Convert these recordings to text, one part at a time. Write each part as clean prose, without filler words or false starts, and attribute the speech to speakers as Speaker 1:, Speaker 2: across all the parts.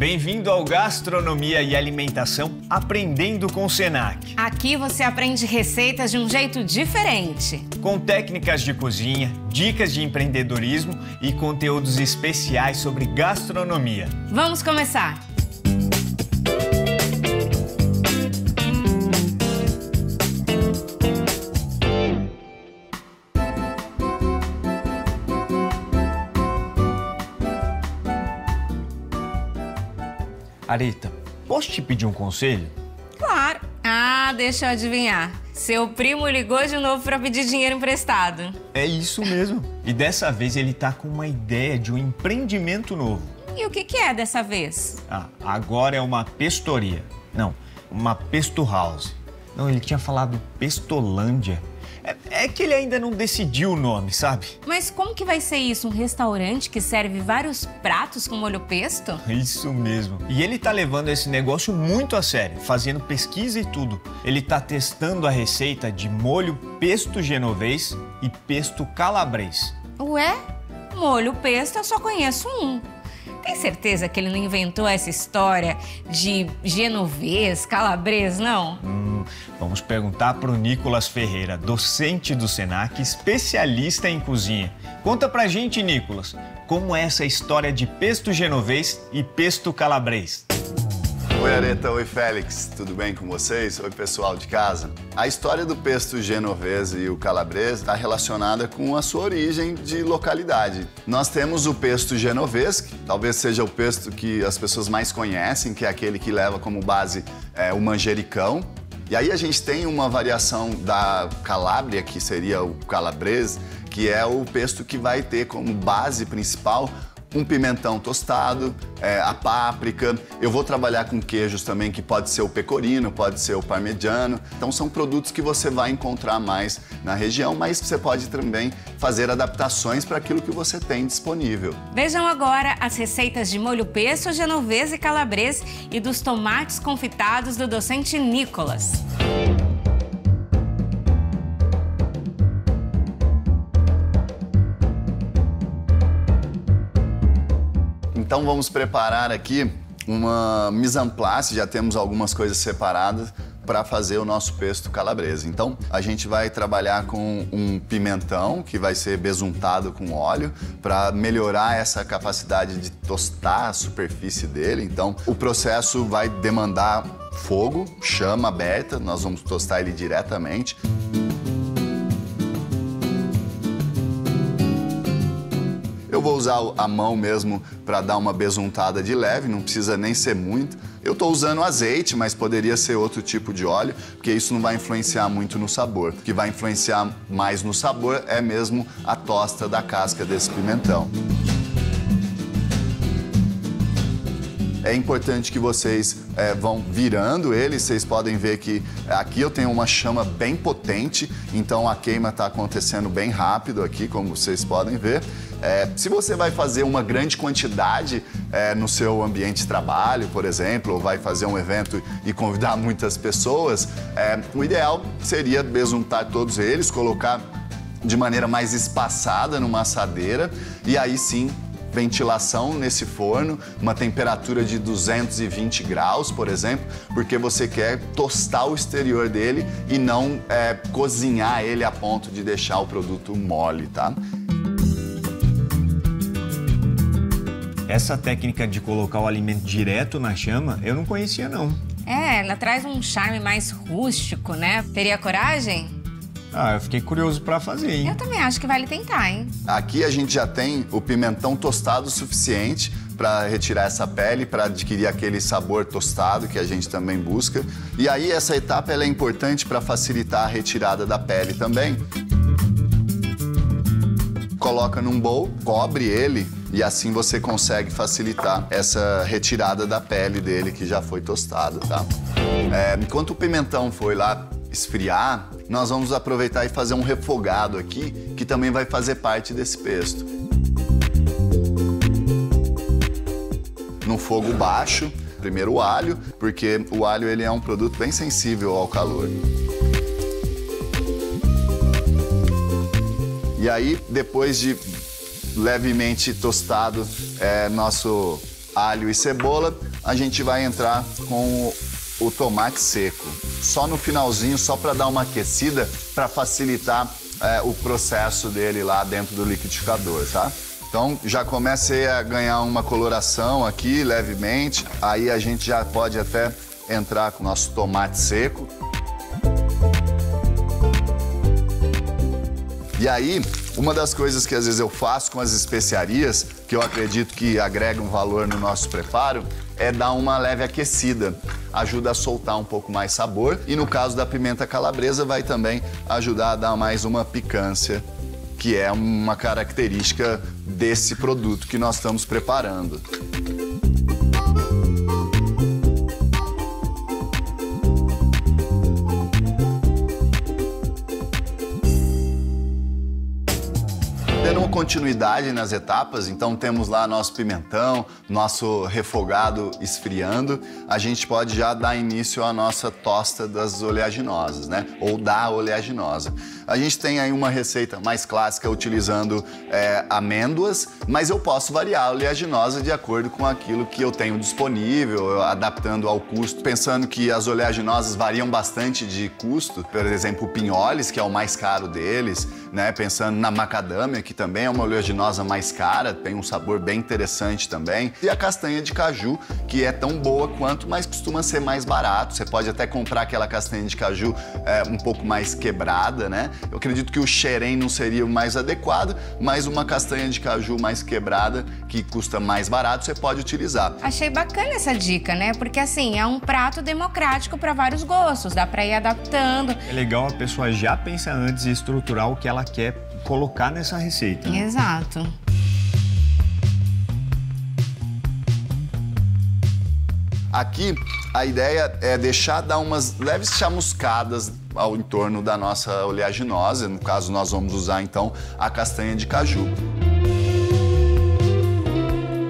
Speaker 1: Bem-vindo ao Gastronomia e Alimentação Aprendendo com o Senac.
Speaker 2: Aqui você aprende receitas de um jeito diferente.
Speaker 1: Com técnicas de cozinha, dicas de empreendedorismo e conteúdos especiais sobre gastronomia.
Speaker 2: Vamos começar!
Speaker 1: Areta, posso te pedir um conselho?
Speaker 2: Claro! Ah, deixa eu adivinhar. Seu primo ligou de novo para pedir dinheiro emprestado.
Speaker 1: É isso mesmo. E dessa vez ele tá com uma ideia de um empreendimento novo.
Speaker 2: E o que é dessa vez?
Speaker 1: Agora é uma pestoria. Não, uma pesto house. Não, ele tinha falado Pestolândia. É que ele ainda não decidiu o nome, sabe?
Speaker 2: Mas como que vai ser isso? Um restaurante que serve vários pratos com molho pesto?
Speaker 1: Isso mesmo. E ele tá levando esse negócio muito a sério, fazendo pesquisa e tudo. Ele tá testando a receita de molho pesto genovês e pesto calabrês.
Speaker 2: Ué? Molho pesto eu só conheço um. Tem certeza que ele não inventou essa história de genovês, calabrês, não?
Speaker 1: Vamos perguntar pro Nicolas Ferreira, docente do Senac, especialista em cozinha. Conta pra gente, Nicolas, como é essa história de pesto genovês e pesto calabrês?
Speaker 3: Oi, Areta. Oi, Félix. Tudo bem com vocês? Oi, pessoal de casa. A história do pesto genovês e o calabrês está relacionada com a sua origem de localidade. Nós temos o pesto genovês, que talvez seja o pesto que as pessoas mais conhecem, que é aquele que leva como base o manjericão. E aí a gente tem uma variação da Calábria, que seria o calabrês, que é o pesto que vai ter como base principal um pimentão tostado, a páprica. Eu vou trabalhar com queijos também, que pode ser o pecorino, pode ser o parmegiano. Então são produtos que você vai encontrar mais na região, mas você pode também fazer adaptações para aquilo que você tem disponível.
Speaker 2: Vejam agora as receitas de molho pesto, genovês e calabrês e dos tomates confitados do docente Nicolas.
Speaker 3: Então vamos preparar aqui uma mise en place, já temos algumas coisas separadas para fazer o nosso pesto calabrese. Então a gente vai trabalhar com um pimentão que vai ser besuntado com óleo para melhorar essa capacidade de tostar a superfície dele. Então o processo vai demandar fogo, chama aberta, nós vamos tostar ele diretamente. Eu vou usar a mão mesmo para dar uma besuntada de leve, não precisa nem ser muito. Eu estou usando azeite, mas poderia ser outro tipo de óleo, porque isso não vai influenciar muito no sabor. O que vai influenciar mais no sabor é mesmo a tosta da casca desse pimentão. É importante que vocês vão virando ele, vocês podem ver que aqui eu tenho uma chama bem potente, então a queima está acontecendo bem rápido aqui, como vocês podem ver. Se você vai fazer uma grande quantidade no seu ambiente de trabalho, por exemplo, ou vai fazer um evento e convidar muitas pessoas, o ideal seria besuntar todos eles, colocar de maneira mais espaçada numa assadeira e aí sim ventilação nesse forno, uma temperatura de 220 graus, por exemplo, porque você quer tostar o exterior dele e não cozinhar ele a ponto de deixar o produto mole, tá?
Speaker 1: Essa técnica de colocar o alimento direto na chama, eu não conhecia não.
Speaker 2: Ela traz um charme mais rústico, né? Teria coragem?
Speaker 1: Eu fiquei curioso para fazer, hein?
Speaker 2: Eu também acho que vale tentar, hein?
Speaker 3: Aqui a gente já tem o pimentão tostado o suficiente para retirar essa pele, para adquirir aquele sabor tostado que a gente também busca. E aí essa etapa ela é importante para facilitar a retirada da pele também. Coloca num bowl, cobre ele e assim você consegue facilitar essa retirada da pele dele que já foi tostada, tá? Enquanto o pimentão foi lá esfriar, nós vamos aproveitar e fazer um refogado aqui, que também vai fazer parte desse pesto. No fogo baixo, primeiro o alho, porque o alho ele é um produto bem sensível ao calor. E aí, depois de levemente tostado nosso alho e cebola, a gente vai entrar com o tomate seco. Só no finalzinho, só para dar uma aquecida, para facilitar o processo dele lá dentro do liquidificador, tá? Então, já comecei a ganhar uma coloração aqui, levemente. Aí a gente já pode até entrar com o nosso tomate seco. E aí, uma das coisas que às vezes eu faço com as especiarias, que eu acredito que agregam valor no nosso preparo, é dar uma leve aquecida. Ajuda a soltar um pouco mais sabor. E no caso da pimenta calabresa, vai também ajudar a dar mais uma picância, que é uma característica desse produto que nós estamos preparando. Dando continuidade nas etapas, então temos lá nosso pimentão, nosso refogado esfriando. A gente pode já dar início à nossa tosta das oleaginosas, né? Ou da oleaginosa. A gente tem aí uma receita mais clássica utilizando amêndoas, mas eu posso variar a oleaginosa de acordo com aquilo que eu tenho disponível, adaptando ao custo. Pensando que as oleaginosas variam bastante de custo, por exemplo, o pinholes, que é o mais caro deles, né? Pensando na macadâmia, que também é uma oleaginosa mais cara, tem um sabor bem interessante também. E a castanha de caju, que é tão boa quanto, mas costuma ser mais barato. Você pode até comprar aquela castanha de caju um pouco mais quebrada, né? Eu acredito que o xerém não seria o mais adequado, mas uma castanha de caju mais quebrada, que custa mais barato, você pode utilizar.
Speaker 2: Achei bacana essa dica, né? Porque assim, é um prato democrático para vários gostos, dá para ir adaptando.
Speaker 1: É legal a pessoa já pensar antes e estruturar o que ela quer colocar nessa receita. Né?
Speaker 2: Exato.
Speaker 3: Aqui, a ideia é dar umas leves chamuscadas ao entorno da nossa oleaginosa. No caso, nós vamos usar, então, a castanha de caju.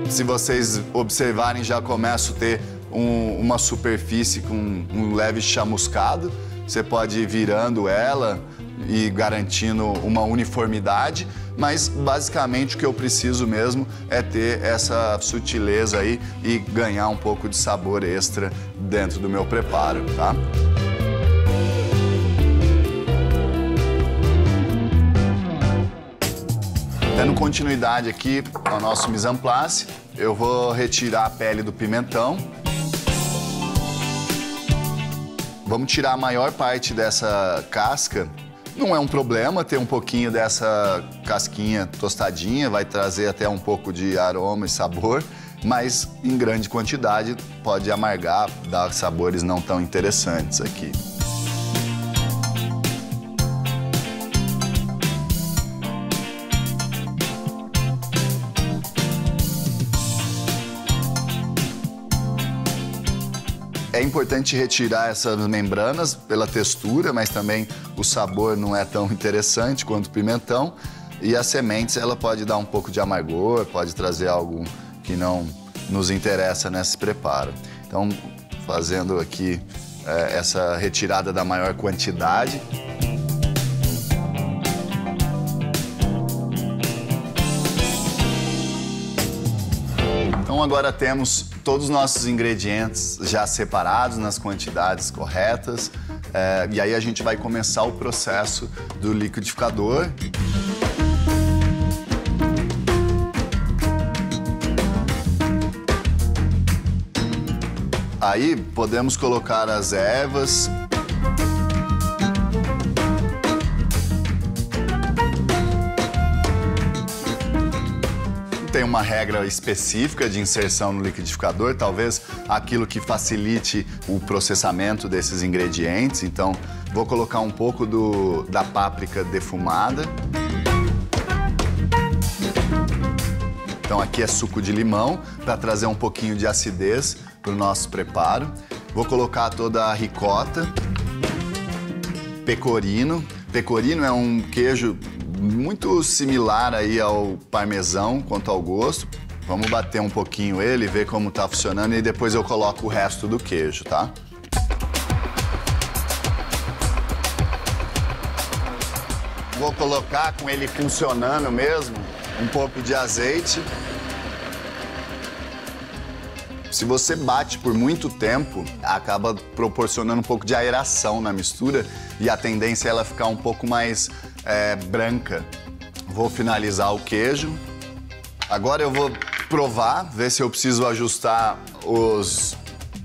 Speaker 3: Se vocês observarem, já começo a ter uma superfície com um leve chamuscado. Você pode ir virando ela e garantindo uma uniformidade, mas basicamente o que eu preciso mesmo é ter essa sutileza aí e ganhar um pouco de sabor extra dentro do meu preparo, tá? Dando continuidade aqui ao nosso mise en place, eu vou retirar a pele do pimentão. Vamos tirar a maior parte dessa casca. Não é um problema ter um pouquinho dessa casquinha tostadinha, vai trazer até um pouco de aroma e sabor, mas em grande quantidade pode amargar, dar sabores não tão interessantes aqui. É importante retirar essas membranas pela textura, mas também o sabor não é tão interessante quanto o pimentão. E as sementes, ela pode dar um pouco de amargor, pode trazer algo que não nos interessa nesse preparo. Então, fazendo aqui essa retirada da maior quantidade. Então agora temos todos os nossos ingredientes já separados nas quantidades corretas. E aí a gente vai começar o processo do liquidificador. Aí podemos colocar as ervas. Tem uma regra específica de inserção no liquidificador, talvez aquilo que facilite o processamento desses ingredientes. Então, vou colocar um pouco da páprica defumada. Então, aqui é suco de limão, para trazer um pouquinho de acidez para o nosso preparo. Vou colocar toda a ricota. Pecorino. Pecorino é um queijo muito similar aí ao parmesão quanto ao gosto. Vamos bater um pouquinho ele, ver como tá funcionando e depois eu coloco o resto do queijo, tá? Vou colocar com ele funcionando mesmo, um pouco de azeite. Se você bate por muito tempo, acaba proporcionando um pouco de aeração na mistura e a tendência é ela ficar um pouco mais branca. Vou finalizar o queijo. Agora eu vou provar, ver se eu preciso ajustar os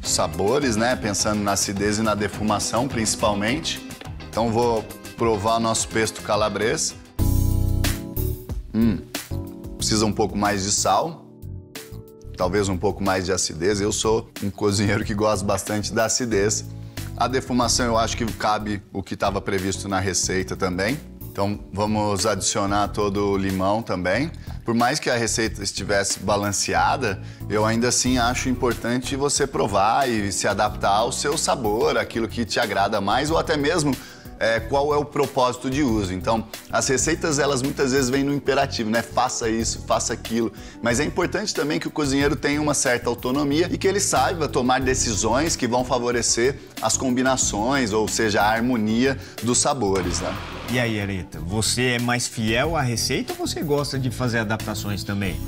Speaker 3: sabores, né? Pensando na acidez e na defumação, principalmente. Então vou provar o nosso pesto calabrês. Precisa um pouco mais de sal, talvez um pouco mais de acidez. Eu sou um cozinheiro que gosta bastante da acidez. A defumação eu acho que cabe o que estava previsto na receita também. Então vamos adicionar todo o limão também. Por mais que a receita estivesse balanceada, eu ainda assim acho importante você provar e se adaptar ao seu sabor, aquilo que te agrada mais ou até mesmo qual é o propósito de uso. Então, as receitas, elas muitas vezes vêm no imperativo, né? Faça isso, faça aquilo. Mas é importante também que o cozinheiro tenha uma certa autonomia e que ele saiba tomar decisões que vão favorecer as combinações, ou seja, a harmonia dos sabores, né?
Speaker 1: E aí, Areta, você é mais fiel à receita ou você gosta de fazer adaptações também?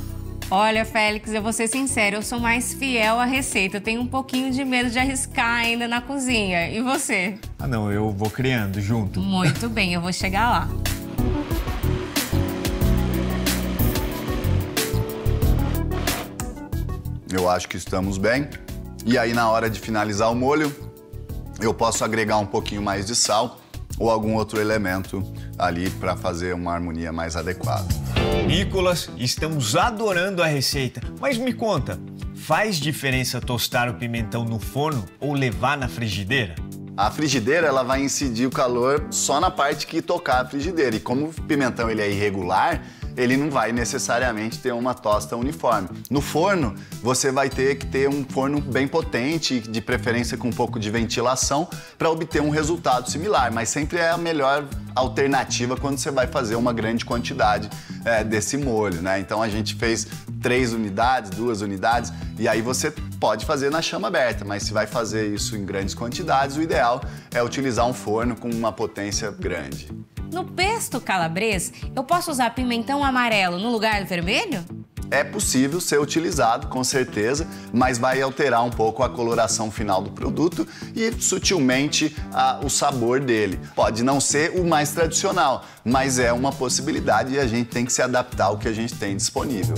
Speaker 2: Olha, Félix, eu vou ser sincera, eu sou mais fiel à receita. Eu tenho um pouquinho de medo de arriscar ainda na cozinha. E você?
Speaker 1: Ah, não, eu vou criando junto.
Speaker 2: Muito bem, eu vou chegar lá.
Speaker 3: Eu acho que estamos bem. E aí, na hora de finalizar o molho, eu posso agregar um pouquinho mais de sal ou algum outro elemento ali para fazer uma harmonia mais adequada.
Speaker 1: Nicolas, estamos adorando a receita, mas me conta, faz diferença tostar o pimentão no forno ou levar na frigideira?
Speaker 3: A frigideira, ela vai incidir o calor só na parte que tocar a frigideira. E como o pimentão ele é irregular, ele não vai necessariamente ter uma tosta uniforme. No forno, você vai ter que ter um forno bem potente, de preferência com um pouco de ventilação, para obter um resultado similar, mas sempre é a melhor alternativa quando você vai fazer uma grande quantidade desse molho, né? Então a gente fez 3 unidades, 2 unidades, e aí você pode fazer na chama aberta, mas se vai fazer isso em grandes quantidades, o ideal é utilizar um forno com uma potência grande.
Speaker 2: No pesto calabrês, eu posso usar pimentão amarelo no lugar do vermelho?
Speaker 3: É possível ser utilizado, com certeza, mas vai alterar um pouco a coloração final do produto e sutilmente o sabor dele. Pode não ser o mais tradicional, mas é uma possibilidade e a gente tem que se adaptar ao que a gente tem disponível.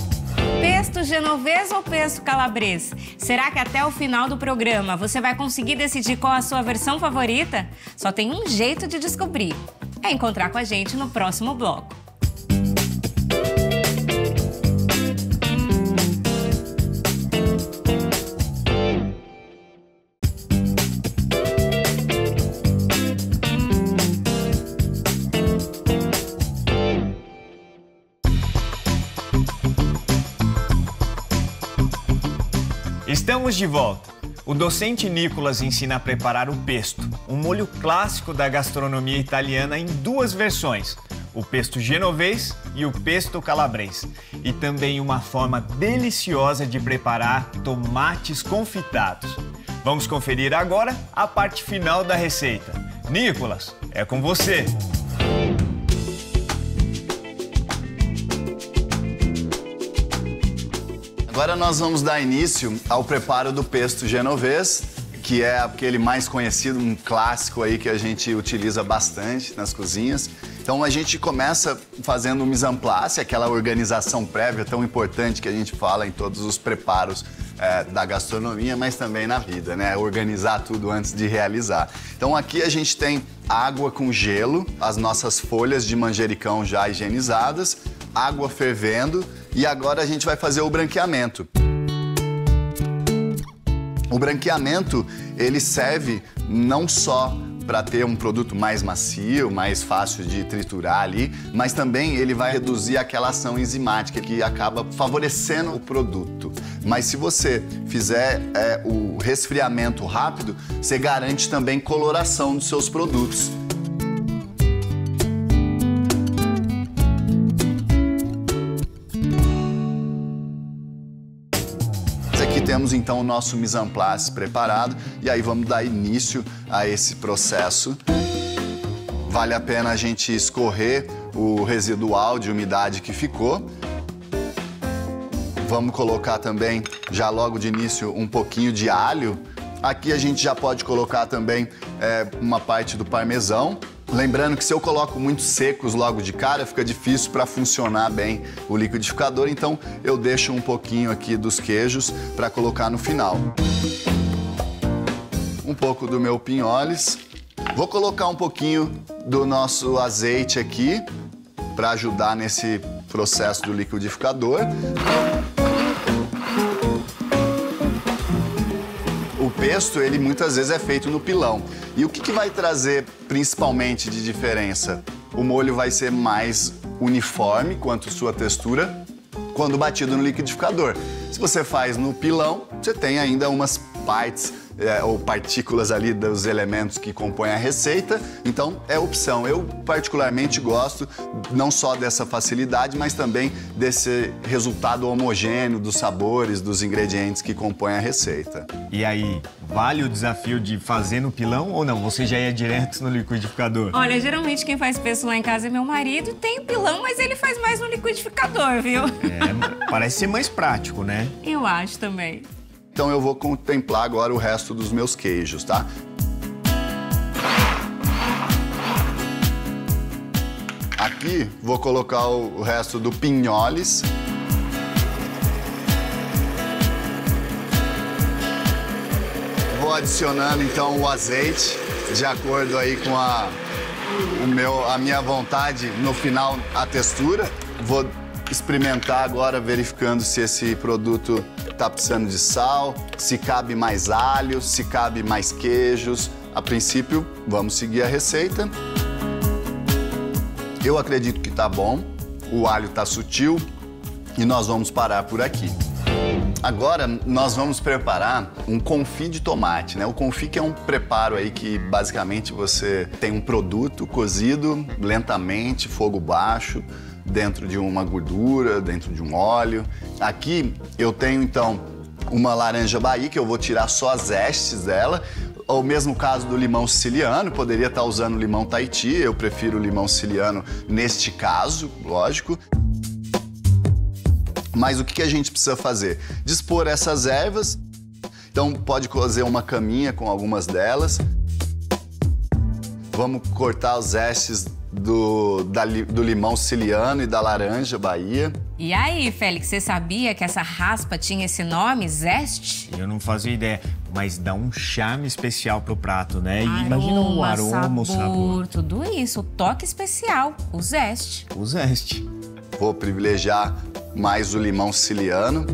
Speaker 2: Pesto genovês ou pesto calabrês? Será que até o final do programa você vai conseguir decidir qual a sua versão favorita? Só tem um jeito de descobrir. É encontrar com a gente no próximo bloco.
Speaker 1: Estamos de volta. O docente Nicolas ensina a preparar o pesto, um molho clássico da gastronomia italiana em 2 versões, o pesto genovês e o pesto calabrês, e também uma forma deliciosa de preparar tomates confitados. Vamos conferir agora a parte final da receita. Nicolas, é com você!
Speaker 3: Agora nós vamos dar início ao preparo do pesto genovês, que é aquele mais conhecido, um clássico aí que a gente utiliza bastante nas cozinhas. Então a gente começa fazendo o mise en place, aquela organização prévia tão importante que a gente fala em todos os preparos da gastronomia, mas também na vida, né? Organizar tudo antes de realizar. Então aqui a gente tem água com gelo, as nossas folhas de manjericão já higienizadas, água fervendo e agora a gente vai fazer o branqueamento. O branqueamento, ele serve não só para ter um produto mais macio, mais fácil de triturar ali, mas também ele vai reduzir aquela ação enzimática que acaba favorecendo o produto. Mas se você fizer o resfriamento rápido, você garante também coloração dos seus produtos. Temos então o nosso mise en place preparado e aí vamos dar início a esse processo. Vale a pena a gente escorrer o residual de umidade que ficou. Vamos colocar também, já logo de início, um pouquinho de alho. Aqui a gente já pode colocar também uma parte do parmesão. Lembrando que se eu coloco muito secos logo de cara, fica difícil para funcionar bem o liquidificador, então eu deixo um pouquinho aqui dos queijos para colocar no final. Um pouco do meu pinholes. Vou colocar um pouquinho do nosso azeite aqui para ajudar nesse processo do liquidificador. O pesto, ele muitas vezes é feito no pilão. E o que vai trazer principalmente de diferença? O molho vai ser mais uniforme quanto à sua textura quando batido no liquidificador. Se você faz no pilão, você tem ainda umas partes ou partículas ali dos elementos que compõem a receita, então é opção. Eu particularmente gosto não só dessa facilidade, mas também desse resultado homogêneo dos sabores, dos ingredientes que compõem a receita.
Speaker 1: E aí, vale o desafio de fazer no pilão ou não? Você já ia direto no liquidificador?
Speaker 2: Olha, geralmente quem faz pesto lá em casa é meu marido, tem o pilão, mas ele faz mais no liquidificador, viu?
Speaker 1: Parece ser mais prático, né?
Speaker 2: Eu acho também.
Speaker 3: Então eu vou contemplar agora o resto dos meus queijos, tá? Aqui vou colocar o resto do pinholes. Vou adicionando então o azeite, de acordo aí com a minha vontade, no final a textura. Vou experimentar agora, verificando se esse produto tá precisando de sal, se cabe mais alho, se cabe mais queijos. A princípio, vamos seguir a receita. Eu acredito que tá bom, o alho tá sutil e nós vamos parar por aqui. Agora, nós vamos preparar um confit de tomate, né? O confit que é um preparo aí que, basicamente, você tem um produto cozido lentamente, fogo baixo, dentro de uma gordura, dentro de um óleo. Aqui eu tenho, então, uma laranja Bahia, que eu vou tirar só as zestes dela. O mesmo caso do limão siciliano, poderia estar usando limão Tahiti, eu prefiro o limão siciliano neste caso, lógico. Mas o que a gente precisa fazer? Dispor essas ervas, então pode fazer uma caminha com algumas delas. Vamos cortar os zestes do limão siciliano e da laranja Bahia.
Speaker 2: E aí, Félix, você sabia que essa raspa tinha esse nome, zeste?
Speaker 1: Eu não fazia ideia, mas dá um charme especial pro prato, né?
Speaker 2: Aroma,
Speaker 1: imagina o aroma, o sabor.
Speaker 2: Tudo isso, o toque especial, o zeste.
Speaker 1: O zeste.
Speaker 3: Vou privilegiar mais o limão siciliano.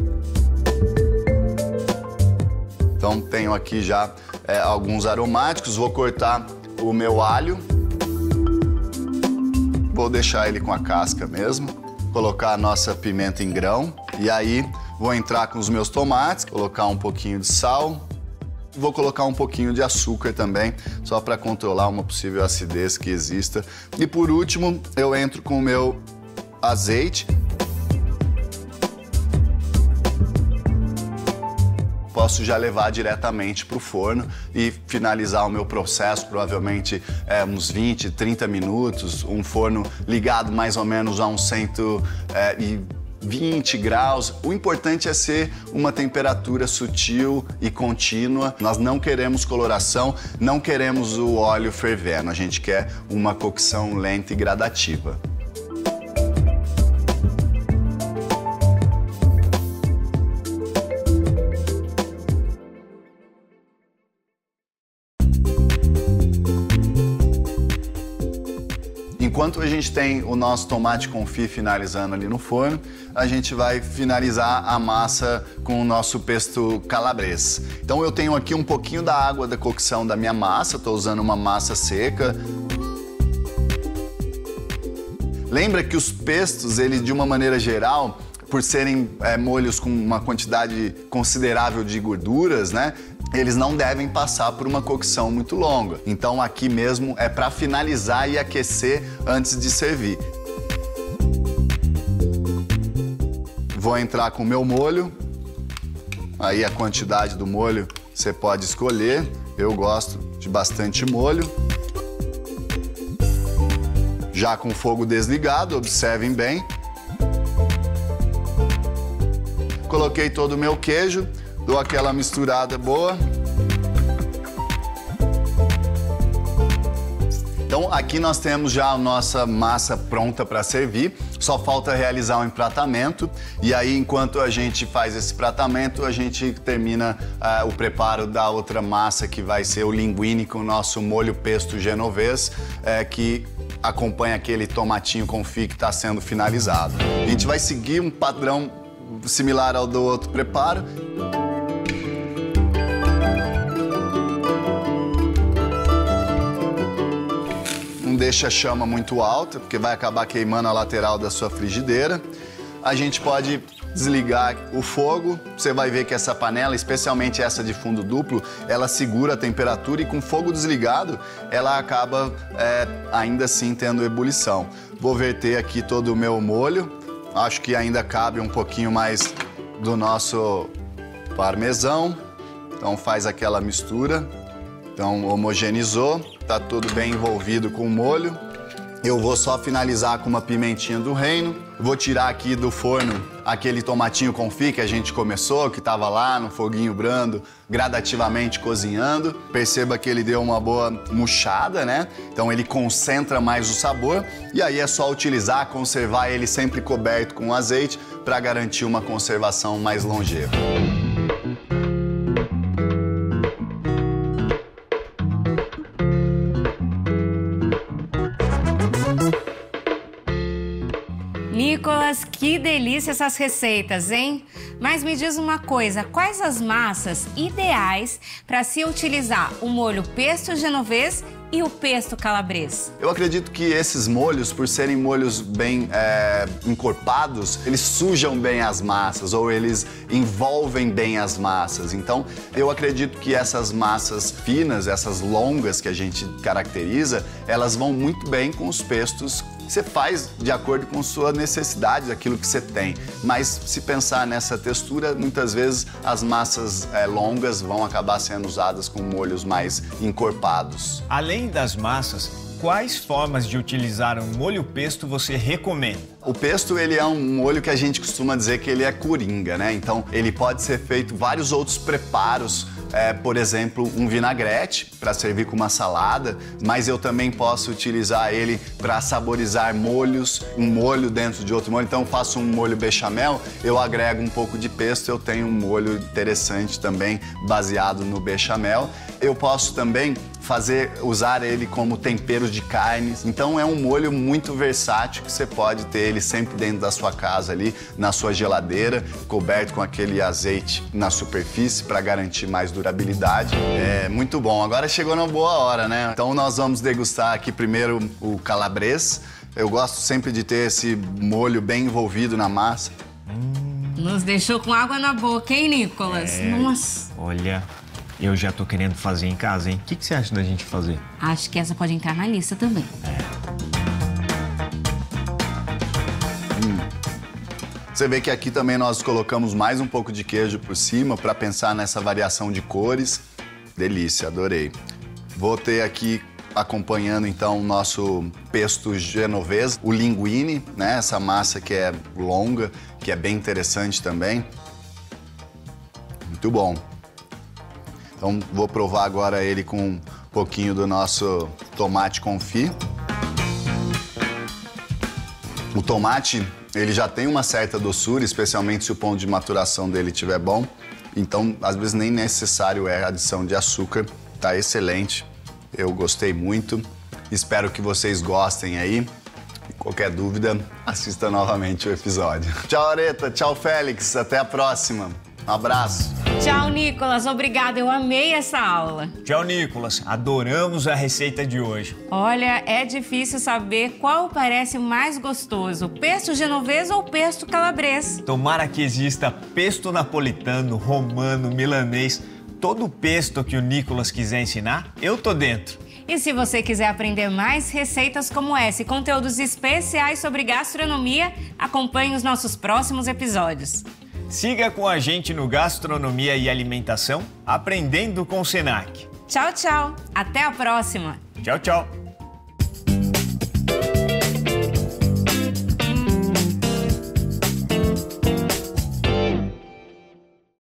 Speaker 3: Então tenho aqui já alguns aromáticos, vou cortar o meu alho. Vou deixar ele com a casca mesmo, colocar a nossa pimenta em grão e aí vou entrar com os meus tomates, colocar um pouquinho de sal, vou colocar um pouquinho de açúcar também, só para controlar uma possível acidez que exista. E por último, eu entro com o meu azeite. Posso já levar diretamente para o forno e finalizar o meu processo, provavelmente uns 20, 30 minutos, um forno ligado mais ou menos a uns 120 graus. O importante é ser uma temperatura sutil e contínua. Nós não queremos coloração, não queremos o óleo fervendo, a gente quer uma cocção lenta e gradativa. Enquanto a gente tem o nosso tomate confit finalizando ali no forno, a gente vai finalizar a massa com o nosso pesto calabrês. Então eu tenho aqui um pouquinho da água da cocção da minha massa, estou usando uma massa seca. Lembra que os pestos, eles de uma maneira geral, por serem molhos com uma quantidade considerável de gorduras, né? Eles não devem passar por uma cocção muito longa. Então aqui mesmo é para finalizar e aquecer antes de servir. Vou entrar com o meu molho. Aí a quantidade do molho você pode escolher. Eu gosto de bastante molho. Já com o fogo desligado, observem bem. coloquei todo o meu queijo, dou aquela misturada boa. Então aqui nós temos já a nossa massa pronta para servir, só falta realizar o empratamento e aí enquanto a gente faz esse pratamento a gente termina o preparo da outra massa que vai ser o linguine com o nosso molho pesto genovês, que acompanha aquele tomatinho confit que está sendo finalizado. A gente vai seguir um padrão similar ao do outro preparo. Deixa a chama muito alta, porque vai acabar queimando a lateral da sua frigideira. A gente pode desligar o fogo. Você vai ver que essa panela, especialmente essa de fundo duplo, ela segura a temperatura e com fogo desligado, ela acaba ainda assim tendo ebulição. Vou verter aqui todo o meu molho. Acho que ainda cabe um pouquinho mais do nosso parmesão. Então faz aquela mistura. Então homogeneizou. Tá tudo bem envolvido com o molho. Eu vou só finalizar com uma pimentinha do reino. Vou tirar aqui do forno aquele tomatinho confit que a gente começou, que estava lá no foguinho brando, gradativamente cozinhando. Perceba que ele deu uma boa murchada, né? Então ele concentra mais o sabor. E aí é só utilizar, conservar ele sempre coberto com azeite para garantir uma conservação mais longeva.
Speaker 2: Nicolas, que delícia essas receitas, hein? Mas me diz uma coisa, quais as massas ideais para se utilizar o molho pesto genovês e o pesto calabrês?
Speaker 3: Eu acredito que esses molhos, por serem molhos bem encorpados, eles sujam bem as massas ou eles envolvem bem as massas. Então, eu acredito que essas massas finas, essas longas que a gente caracteriza, elas vão muito bem com os pestos. Você faz de acordo com sua necessidade, aquilo que você tem. Mas se pensar nessa textura, muitas vezes as massas longas vão acabar sendo usadas com molhos mais encorpados.
Speaker 1: Além das massas, quais formas de utilizar um molho pesto você recomenda?
Speaker 3: O pesto, ele é um molho que a gente costuma dizer que ele é coringa, né? Então, ele pode ser feito vários outros preparos. Por exemplo, um vinagrete para servir com uma salada, mas eu também posso utilizar ele para saborizar molhos, um molho dentro de outro molho. Então, eu faço um molho bechamel, eu agrego um pouco de pesto, eu tenho um molho interessante também baseado no bechamel. Eu posso também usar ele como tempero de carnes. Então é um molho muito versátil que você pode ter ele sempre dentro da sua casa ali, na sua geladeira, coberto com aquele azeite na superfície para garantir mais durabilidade. É muito bom. Agora chegou na boa hora, né? Então nós vamos degustar aqui primeiro o calabrês. Eu gosto sempre de ter esse molho bem envolvido na massa.
Speaker 2: Nos deixou com água na boca, hein, Nicolas? Nossa!
Speaker 1: Olha, eu já tô querendo fazer em casa, hein? O que você acha da gente fazer?
Speaker 2: Acho que essa pode entrar na lista também.
Speaker 3: Você vê que aqui também nós colocamos mais um pouco de queijo por cima para pensar nessa variação de cores. Delícia, adorei. Vou ter aqui acompanhando então o nosso pesto genovês, o linguine, né? Essa massa que é longa, que é bem interessante também. Muito bom. Então vou provar agora ele com um pouquinho do nosso tomate confit. O tomate, ele já tem uma certa doçura, especialmente se o ponto de maturação dele estiver bom. Então, às vezes nem necessário é a adição de açúcar. Tá excelente. Eu gostei muito. Espero que vocês gostem aí. Qualquer dúvida, assista novamente o episódio. Tchau, Areta. Tchau, Félix. Até a próxima. Um abraço.
Speaker 2: Tchau, Nicolas. Obrigada. Eu amei essa aula.
Speaker 1: Tchau, Nicolas. Adoramos a receita de hoje.
Speaker 2: Olha, é difícil saber qual parece mais gostoso, pesto genovês ou pesto calabrês.
Speaker 1: Tomara que exista pesto napolitano, romano, milanês. Todo pesto que o Nicolas quiser ensinar, eu tô dentro.
Speaker 2: E se você quiser aprender mais receitas como essa e conteúdos especiais sobre gastronomia, acompanhe os nossos próximos episódios.
Speaker 1: Siga com a gente no Gastronomia e Alimentação, aprendendo com o Senac.
Speaker 2: Tchau, tchau. Até a próxima.
Speaker 1: Tchau, tchau.